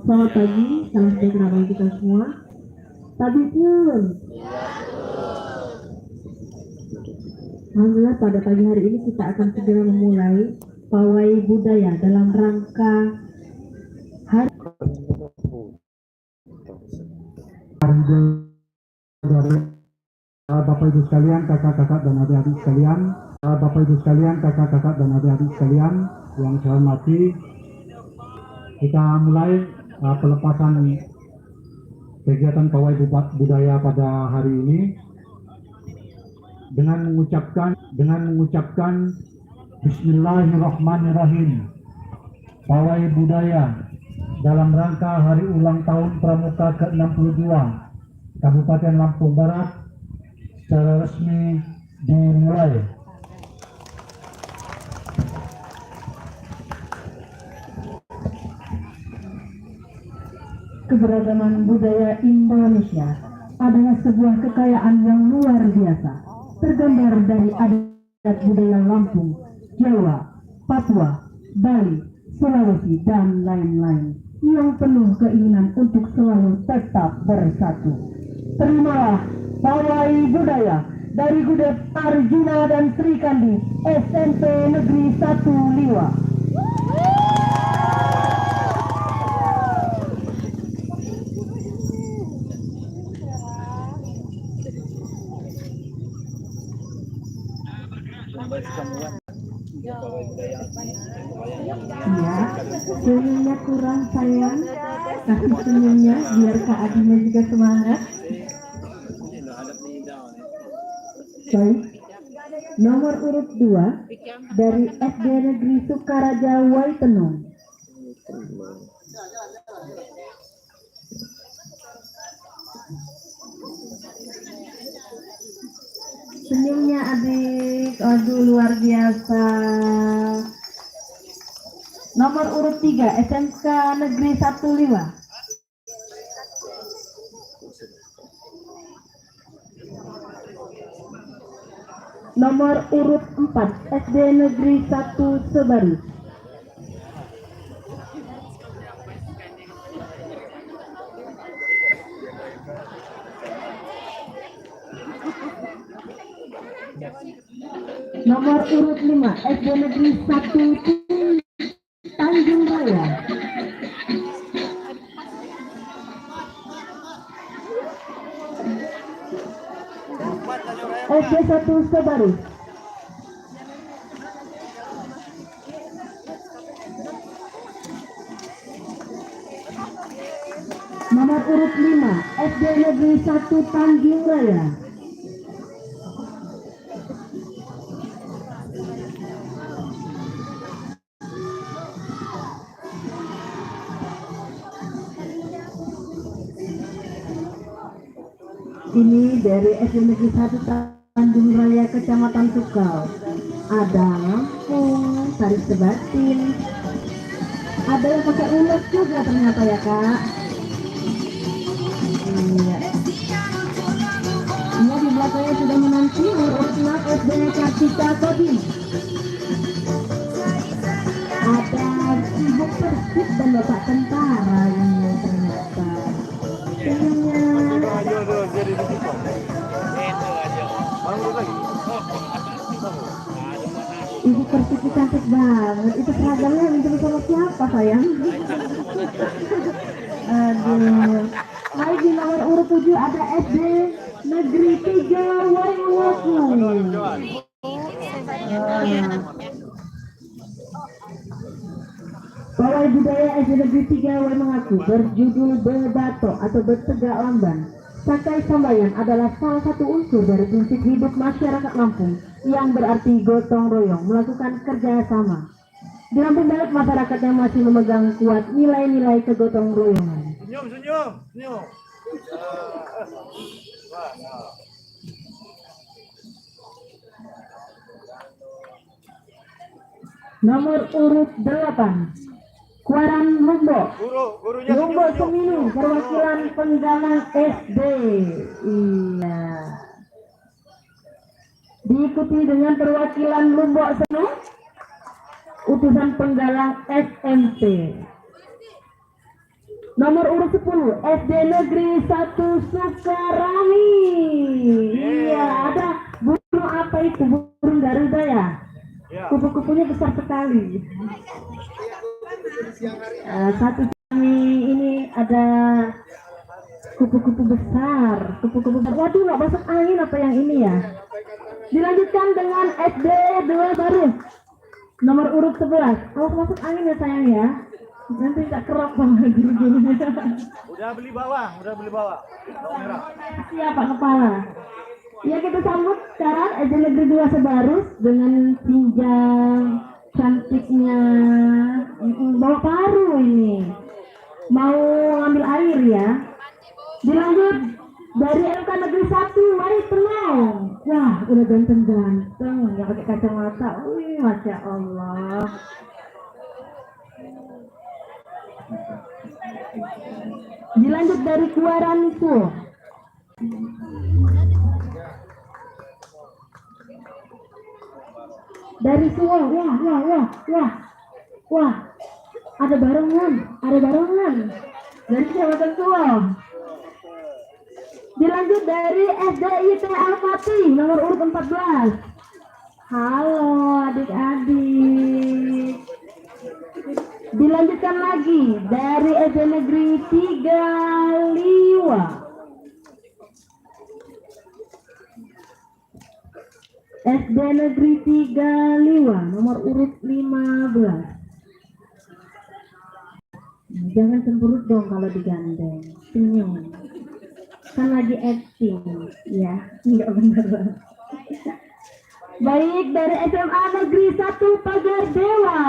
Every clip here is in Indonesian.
Selamat pagi, salam sejahtera bagi kita semua. Tabisyun. Alhamdulillah pada pagi hari ini kita akan segera memulai pawai budaya dalam rangka hari Bapak Ibu sekalian, kakak-kakak dan adik-adik sekalian, Bapak Ibu sekalian, kakak-kakak dan adik-adik sekalian yang saya hormati, kita mulai pelepasan kegiatan pawai budaya pada hari ini dengan mengucapkan Bismillahirrahmanirrahim. Pawai budaya dalam rangka hari ulang tahun Pramuka ke-62 Kabupaten Lampung Barat secara resmi dimulai. keberagaman budaya Indonesia adalah sebuah kekayaan yang luar biasa, tergambar dari adat budaya Lampung, Jawa, Papua, Bali, Sulawesi, dan lain-lain yang penuh keinginan untuk selalu tetap bersatu. Terimalah pawai budaya dari Gudep Arjuna dan Sri Kandi SMP Negeri 1 Liwa. Ya, senyumnya kurang sayang, kasih senyumnya biar Kak Adinya juga semangat. Baik, nomor urut 2 dari SD Negeri Sukaraja Waitenung. Senyumnya adik, aduh luar biasa. Nomor urut 3 SMK Negeri 1 Liwa. Nomor urut 4 SD Negeri 1 Sebaru. Nomor urut 5 SD Negeri 1 Tanjung Raya. SD 1 Sebaru. Nomor urut 5 SD Negeri 1 Tanjung Raya. Ini dari SD Negeri 1 Tanjung Raya Kecamatan Tukau. Ada Lampung, Sari Sebatin. Ada yang pakai ulet juga ternyata ya Kak. Iya. Ini di belakangnya sudah menanti urut 6 SD Kartika Kodim. Ada Ibu Persib dan Bapak Tentara ini ternyata. Senyumnya. Ibu Persib cantik banget. Itu seragamnya minta sama siapa sayang? Aduh. Baik, di nomor urut 7 ada SD Negeri 3 Waingawaku. Pawai budaya SD Negeri 3 Waingawaku berjudul Bebato atau Bertegak Lamban. Sakai Sambayan adalah salah satu unsur dari prinsip hidup masyarakat Lampung yang berarti gotong royong, melakukan kerja sama. Di Lampung Barat masyarakat yang masih memegang kuat nilai-nilai kegotong royongan. Senyum. Nomor urut 8 Kuaran Lumbo. Lumbo Seminu, perwakilan Penggalang SD. Iya. Diikuti dengan perwakilan Lumbo Senu, utusan Penggalang SMP. Nomor urut 10 SD Negeri 1 Sukarami. Iya, ada burung apa itu? Burung Garuda ya? Kupu-kupunya besar sekali. Satu kami ini ada kupu-kupu besar. Waduh, nggak masuk angin apa yang ini ya? Dilanjutkan dengan SD 2 baru. Nomor urut 11. Kalau masuk angin ya sayang ya. Nanti tak kerap sama guru-gurunya. Udah beli bawah. Merah. Siap Pak Kepala. Ya, kita sambut sekarang SD Negeri 2 Sebarus dengan pinjam cantiknya. Bawa paru ini. Mau ngambil air ya. Dilanjut dari LK Negeri 1, mari tenang. Wah, udah ganteng-ganteng, ya pakai kacamata. Wih, Masya Allah. Dilanjut dari Kuaranku. Dari Suwon, wah, ada barengan. Dari Kecamatan Suwon. Dilanjut dari SDIT Al-Fatih nomor urut 14. Halo adik-adik. Dilanjutkan lagi dari SD Negeri 3 Liwa. SD Negeri 3 Liwa nomor urut 15. Jangan cemberut dong kalau digandeng. Senyum. Kan lagi acting, ya, enggak bener. Baik, dari SMA Negeri 1 Pagar Dewa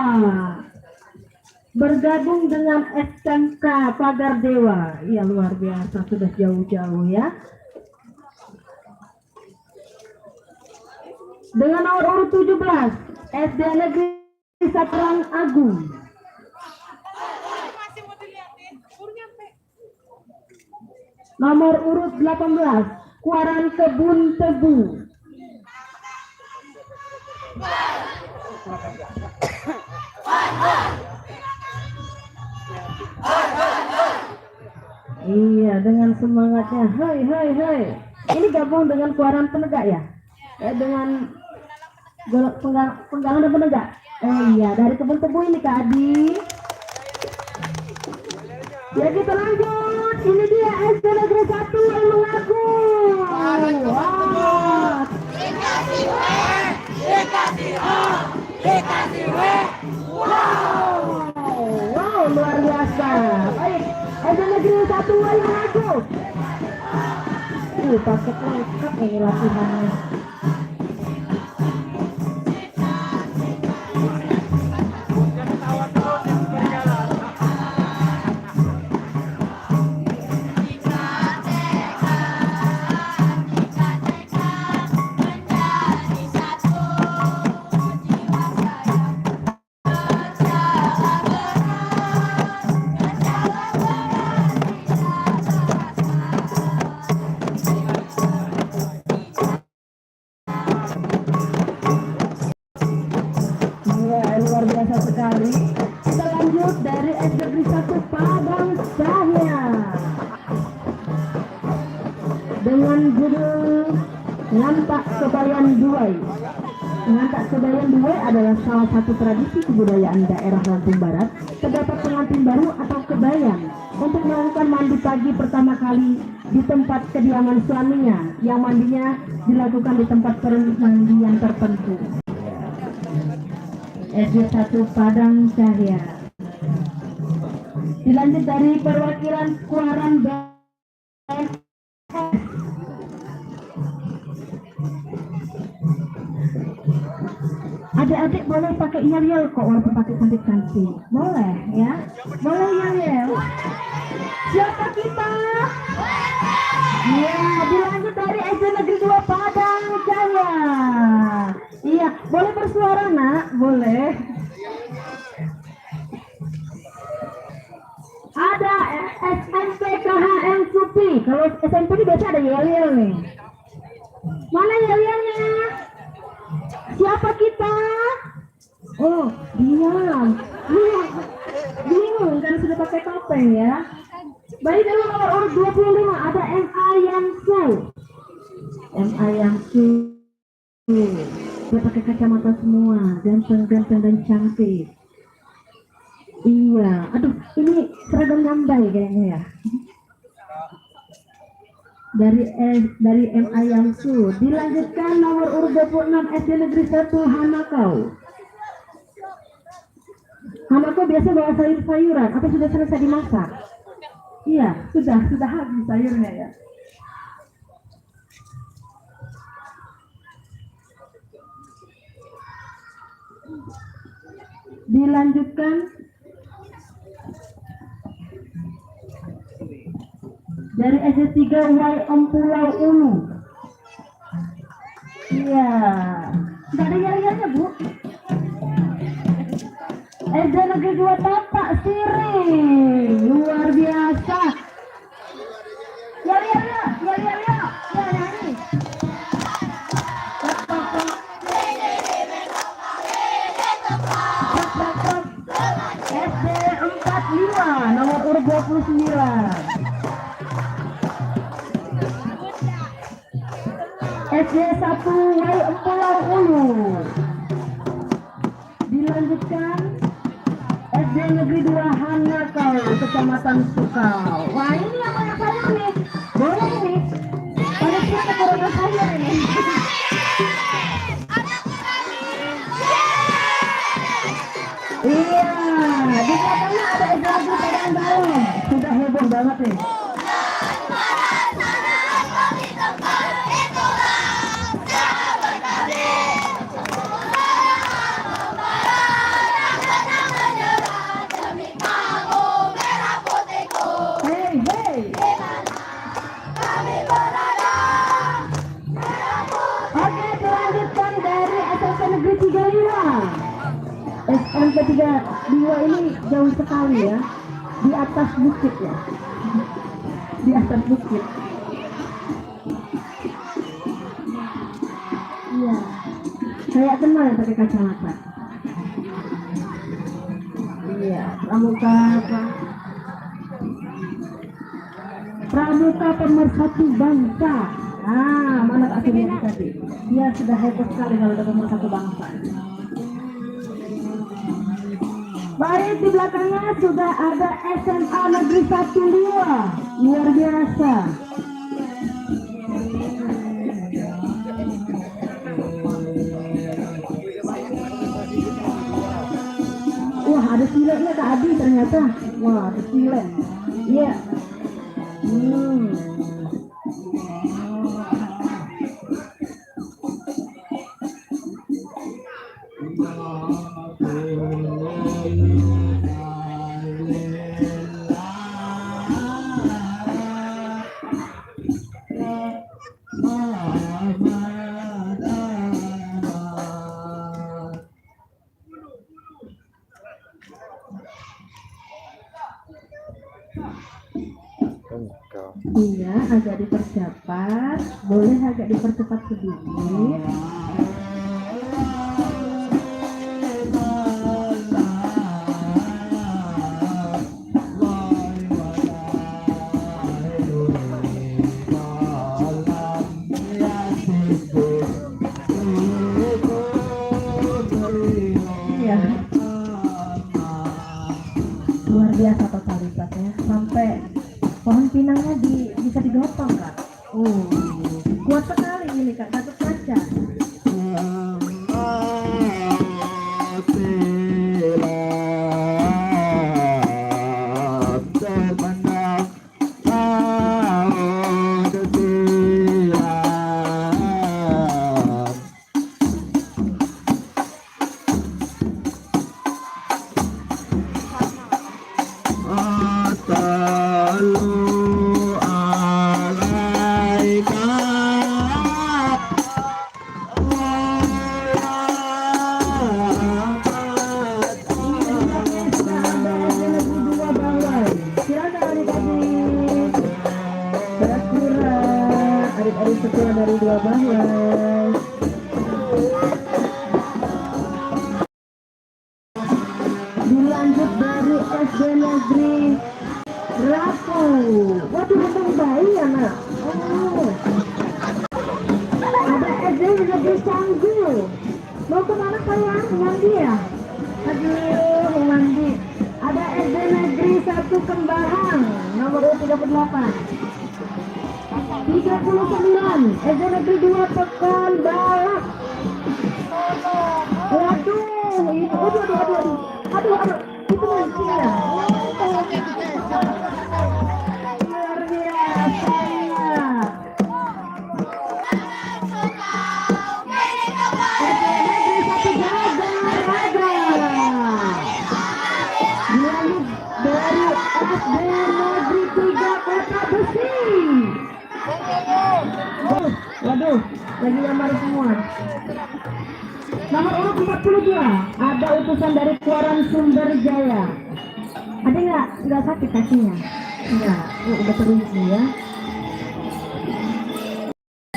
bergabung dengan SMK Pagar Dewa. Ya, luar biasa, sudah jauh-jauh ya. Dengan nomor urut 17 SD Negeri Satrang Agung. Nomor urut 18 Kuaran Kebun Tebu. Iya, dengan semangatnya. Hai. Ini gabung dengan Kuaran Penegak ya? Dengan penggalan dan penegak. Iya, dari Kebun Tebu ini Kak Adi. Ya, kita lanjut. Ini dia SD Negeri 1 Emang Agung. Wah. Wow, luar biasa. Baik, SD Negeri 1 Emang Agung. Paket lengkap ini latihannya. Luar biasa sekali. Kita lanjut dari SD Negeri 1 Padang Cahya dengan judul Ngantak Kebayan Duai. Ngantak Kebayan Duai adalah salah satu tradisi kebudayaan daerah Lampung Barat. Terdapat pengantin baru atau kebayan untuk melakukan mandi pagi pertama kali di tempat kediaman suaminya, yang mandinya dilakukan di tempat permandian tertentu. SD 1 Padang Cahya. Dilanjut dari perwakilan Kuaran BNS. Adik-adik boleh pakai yel-yel kok, walaupun pakai cantik-cantik. Boleh ya? Boleh yel-yel. Siapa kita? Iya, dilanjut dari SD Negeri 2 Padang Jaya. Iya, boleh bersuara nak? Boleh. Ada SMP KHM Supi. Kalau SMP ini biasa ada yel-yel nih. Mana yel-yelnya? Siapa kita? Oh, diam. Bingung kan sudah pakai topeng ya? Baik, dari nomor urut 25 ada MA Yangsu. MA Yangsu. Dia pakai kacamata semua, ganteng-ganteng dan cantik. Iya, aduh, ini seragam Nambai kayaknya ya. Dari MA Yangsu. Dilanjutkan nomor urut 26 SD Negeri 1 Hanakau. Hanakau biasa bawa sayur-sayuran. Apa sudah selesai dimasak? Iya, sudah habis sayurnya ya. Dilanjutkan dari SD3 Y Empulau Ulu. Iya, nggak ada yari-yarinya Bu. SD Negeri 2 Tapak Siring, luar biasa. Yari-yarinya, ya nyanyi. SD 45 nomor urut 29. SD 1 Y Empulau Ulu. Dilanjutkan SD Negeri 2 Hanakau, Kecamatan Sukau. Wah, ini yang banyak sayur nih. Boleh ini. Banyak siapa corona sayur ini. Iya, di belakangnya ada SD Negeri Padang Dalem. Sudah heboh banget nih. Oke, dilanjutkan dari SMP Negeri 35. SMP 32 ini jauh sekali ya, di atas bukit ya, di atas bukit. Iya, kayak kenal yang pakai kacamata. Iya, pramuka apa? Pramuka Pemersatu Bangsa. Ah, mana Kak Surya tadi? Dia sudah heboh sekali kalau ada Pemersatu Bangsa. Baik, di belakangnya sudah ada SMA Negeri 12. Luar biasa. Wah, ada sileknya Kak Adi ternyata. Wah, ada silek. Iya. Iya, agak dipercepat. Boleh agak dipercepat sedikit. Iya. Luar biasa totalitasnya. Sampai pohon pinangnya bisa digotong Kak. Kuat sekali ini Kak, Gatot Kaca. Adik-adik sekolah dari Dua Bawai. Dilanjut dari SD Negeri Rapor. waduh untung bayi anak. Oh. Ada SD Negeri Canggu. Mau kemana sayang? Mandi ya? Aduh, mandi. Ada SD Negeri 1 Kembaran, nomor 38. 39, SD Negeri 2 Pekan Balak. Waduh, itu aduh, itu mesti ya. Luar biasa. Dari SD Negeri 3 Kota Besi. Waduh, lagi lamar semua. Nomor urut 42, ada utusan dari Kuaran Sumber Jaya. Ada nggak sakit kakinya? Enggak, udah teruji ya.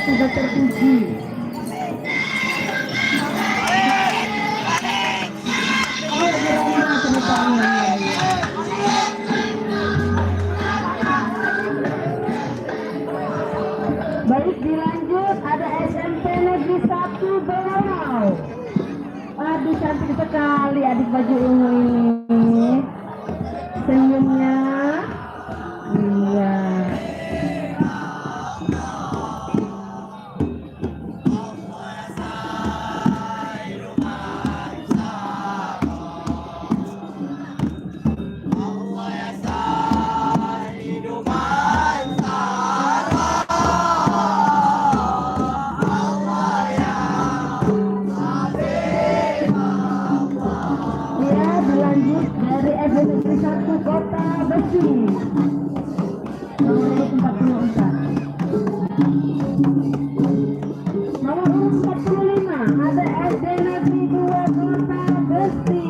Sudah teruji. Baik, dilanjut, ada SMP Negeri 1 Belau. Aduh, cantik sekali adik baju ungu ini. Senyumnya. Iya. Dilanjut dari SD Negeri 1 Kota Besi. Nomor urut 44. Nomor urut 45, ada SD Negeri 2 Kota Besi.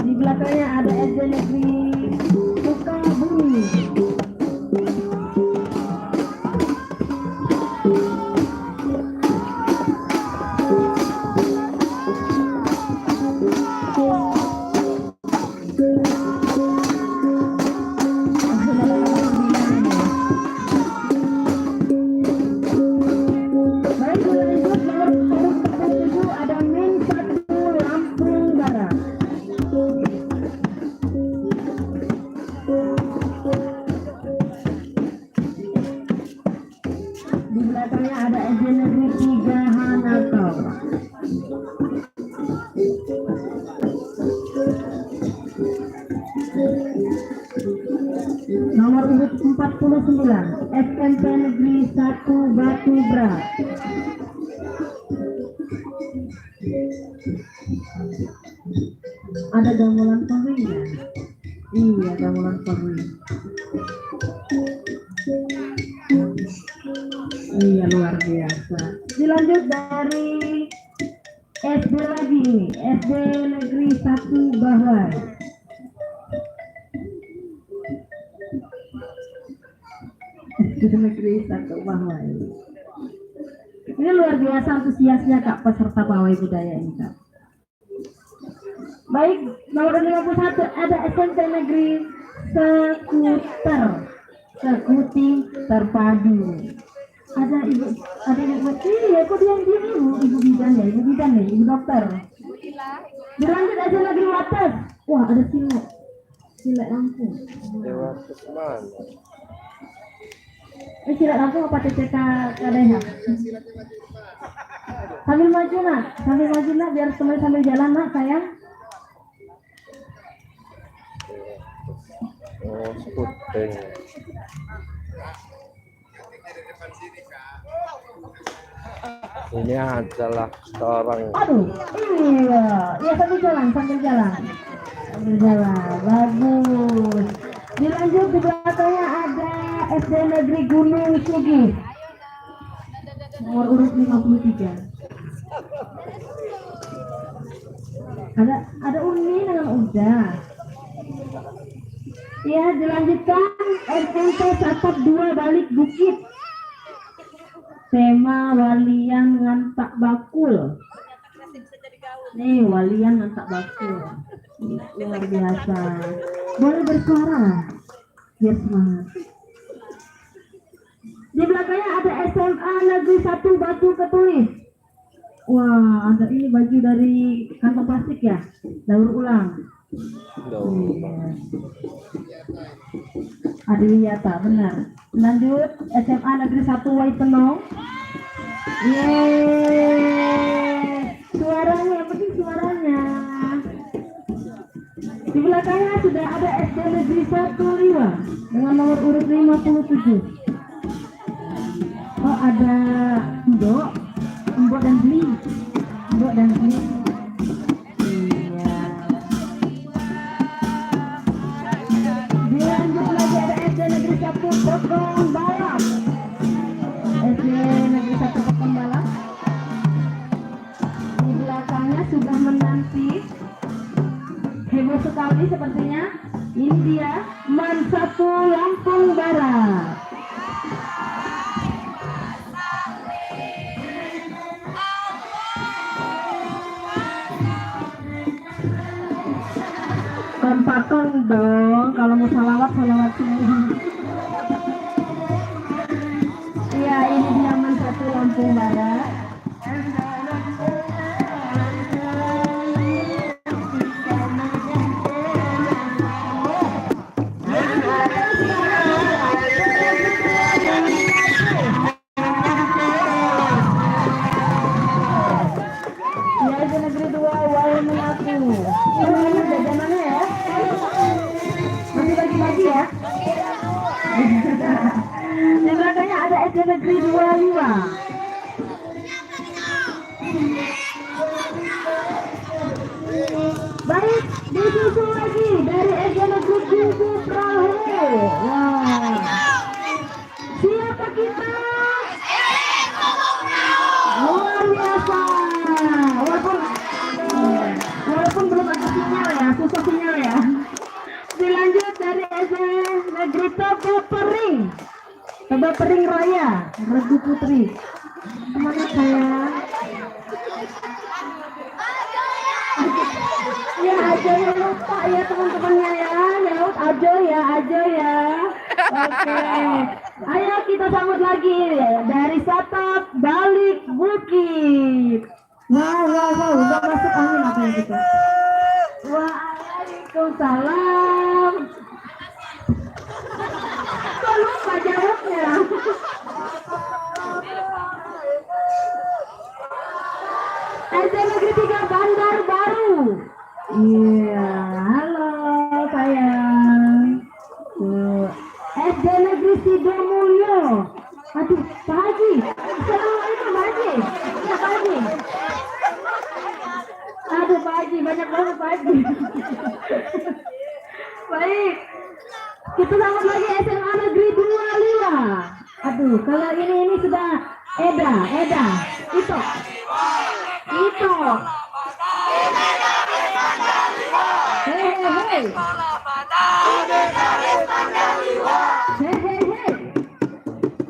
Di belakangnya ada SD Negeri Sukabumi. Di belakangnya ada SD Negeri 3 Hanakau. Nomor urut 49, SMP Negeri 1 Batubara. Ada gamelan peri ya? Iya, gamelan peri. Iya, luar biasa. Dilanjut dari SD lagi, SD Negeri 1 Bahwai. SD Negeri 1 Bahwai. Ini luar biasa antusiasnya Kak peserta pawai budaya ini Kak. Baik, nomor 51 ada SMP Negeri Sekuting Terpadu. Ada ibu iya kok diam ibu bidan ya, ibu dokter. Dilanjut aja Negeri Wates. Wah, ada silet Lampung. Wates mana? Silat Lampung apa TCK KDH? Sambil maju nak, biar sambil jalan nak sayang. Oh, Skuting. Ini adalah seorang. Aduh, iya sambil jalan, bagus. Dilanjut di belakangnya ada SD Negeri Gunung Sugih. Nomor urut 53. Ada Uni dengan Uda. Ya, dilanjutkan SMP Tatap 2 Balik Bukit. Tema Walian Ngantak Bakul. Nih, walian mantap bakso. Luar biasa. Boleh bersuara. Biar semangat. Di belakangnya ada SMA Negeri 1 Batu Ketulis. Wah, ada ini baju dari kantong plastik ya? Daur ulang. Ada Wiyata, benar. Lanjut, SMA Negeri 1 Waitenong. Yeay. Suaranya, yang penting suaranya. Di belakangnya sudah ada SD Negeri 1 Liwa dengan nomor urut 57. Oh, ada Mbok dan Bli. Mbok dan Bli. Iya. Dilanjut lagi ada SD Negeri 1 Pokong Balap. SD Negeri 1 Pokong Balap. Di belakangnya sudah menanti. Heboh sekali sepertinya. Ini dia MAN 1 Lampung Barat. Kompakan dong, kalau mau salawat semua. Iya, ini dia MAN 1 Lampung Barat. Di belakangnya ada SD Negeri 2 Liwa. Baik, disusul lagi dari SD Negeri 7 Perahu. Wah, siapa kita? Luar biasa. Walaupun belum ada sinyal ya, susah sinyal ya. Dilanjut dari SD Negeri Tebak Pering Raya, Regu Putri. Semangat sayang. Ya aja yang lupa ya teman-temannya ya. Aja ya. Oke. Ayo kita sambut lagi dari Satap Balik Bukit. Wow. Udah masuk angin apa yang gitu. Waalaikumsalam. Kok lupa jawabnya? SD Negeri 3 Bandar Baru. Iya, halo sayang. SD Negeri Sidomulyo. Aduh, Pak Haji. Assalamualaikum Pak Haji. Ya, Pak Haji. Aduh Pak Haji, banyak banget Pak Haji. Baik, kita sambut lagi SMA Negeri 2 Liwa. Aduh, kalau ini sudah Eda, Ito. Hei.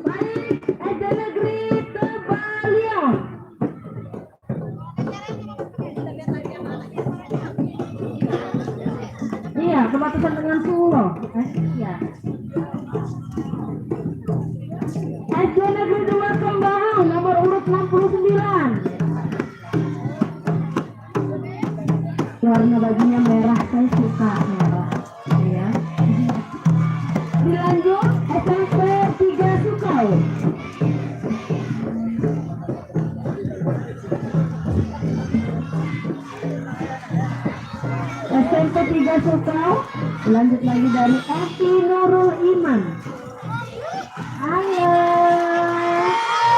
Baik, SD Negeri Tebalion. Iya, perbatasan dengan Solo. Iya. SD Negeri 2 Kembang, nomor urut 69. Warna bajunya merah, saya suka merah. Ya. Dilanjut SMP 3 Sukau. SMP 3 Sukau. Lanjut lagi dari Eti Nurul Iman. Halo,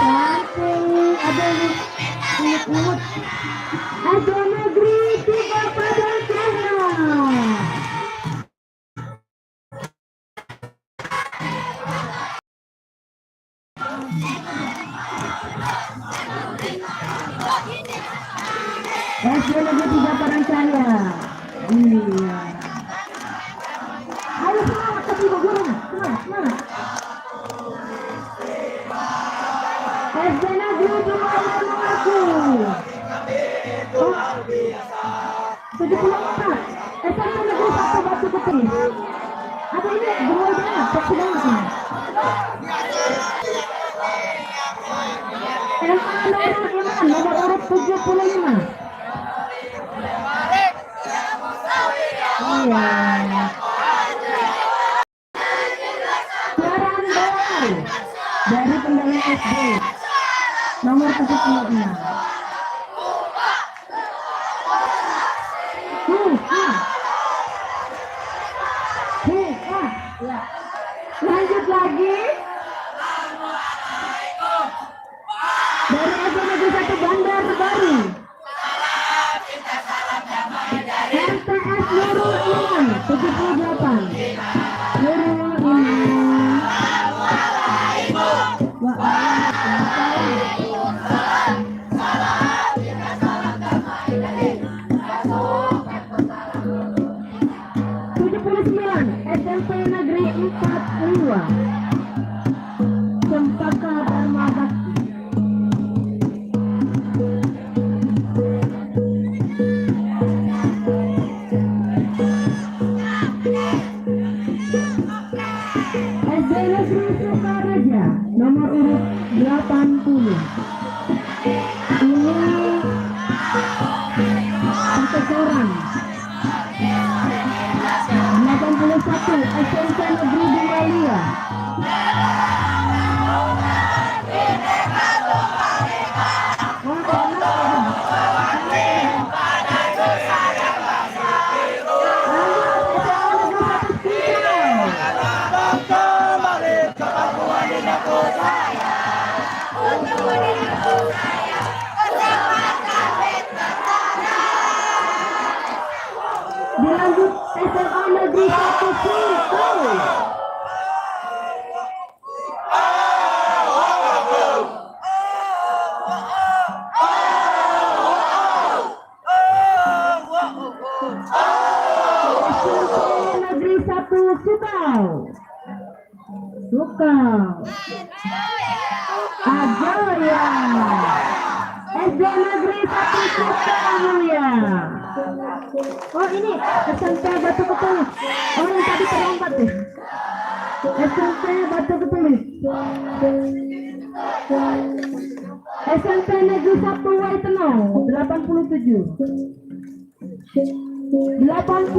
cantik, ada imut. SD Negeri 3 Padang Jaya. SD Negeri 3 Padang Jaya. Iya. Ayo semangat tapi gurunya, semangat. SD Negeri 2 Manado. SMA Nurul Iman nomor urut 75. Iya. Suaran Boy dari Pendalang SD nomor 76. Ya. Lanjut lagi dari SD Negeri 1 Bandar Baru. MTS Nurul Iman 78. Nurul Iman. SMP Negeri 4 Liwa Cempaka Dharma Bakti. SD Negeri Sukaraja nomor urut 80. Ini Patekoran. 81 SMP Negeri Bungalia. Dilanjut SMA Negeri 1 Singkong. SMP Negeri 1 Sukau. Ajoya. SD Negeri 1 Sukau ya. Oh ini SMP Batu Ketulis. Oh yang tadi terlambat deh. SMP Batu Ketulis. SMP Negeri 1 Waiteno 87. 89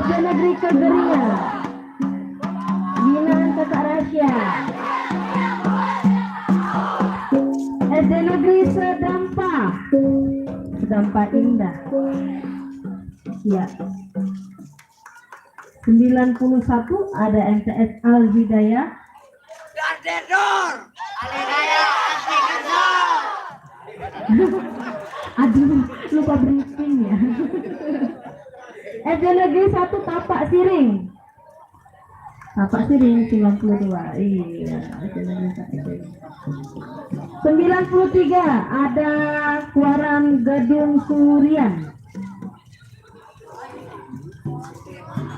SD Negeri Kegeria. Binaan Kakak Rasya. SD Negeri Sedampa Indah. Ya. 91 ada MTS Al Hidayah. Aduh, lupa briefing ya. SD Negeri 1 Tapak Siring. 92. Iya, SD Negeri 1. 93 ada Kuaran Gadung Surian.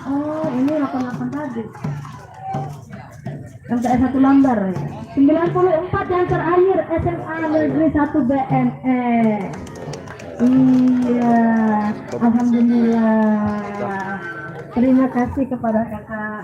Oh, ini 88 tadi. MTS 1 Lambar ya. 94 yang terakhir SMA Negeri 1 BNS. Iya, alhamdulillah. Terima kasih kepada kakak.